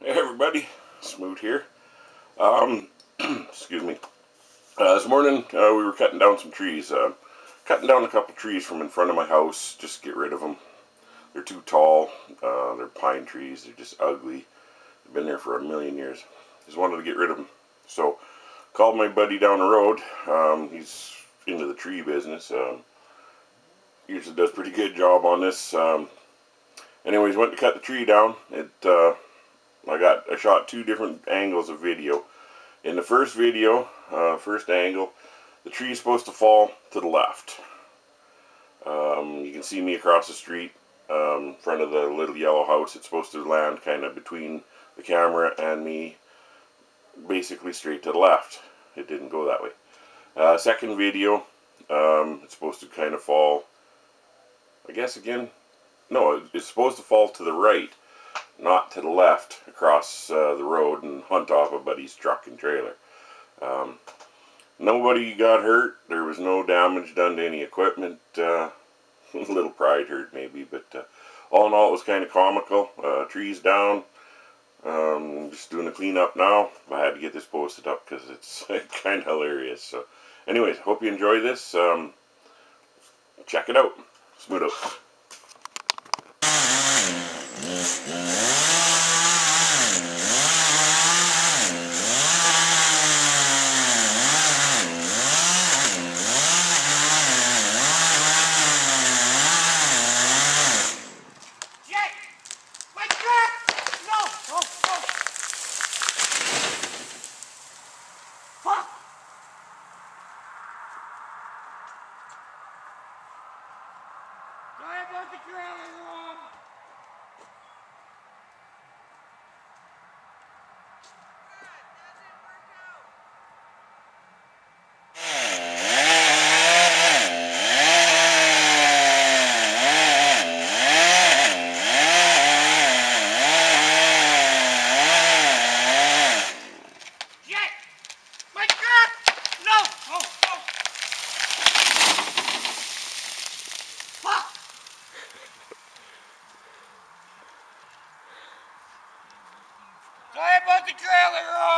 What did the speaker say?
Hey everybody, Smoott here. Excuse me. This morning we were cutting down some trees. Cutting down a couple trees from in front of my house just to get rid of them. They're too tall. They're pine trees. They're just ugly. They've been there for a million years. Just wanted to get rid of them. So called my buddy down the road. He's into the tree business. Usually does a pretty good job on this. Anyways, went to cut the tree down. I shot two different angles of video. In the first video, first angle, the tree is supposed to fall to the left. You can see me across the street, in front of the little yellow house. It's supposed to land kind of between the camera and me, basically straight to the left. It didn't go that way. Second video, it's supposed to kind of fall, I guess again, no, it's supposed to fall to the right, not to the left, across the road and hunt off a buddy's truck and trailer. Nobody got hurt. There was no damage done to any equipment. A little pride hurt maybe, but all in all it was kind of comical. Trees down. Just doing a cleanup now. I had to get this posted up because it's kind of hilarious. So anyways, hope you enjoy this. Check it out. Smoott out. Sorry about the trailer room. Sorry about the trailer room.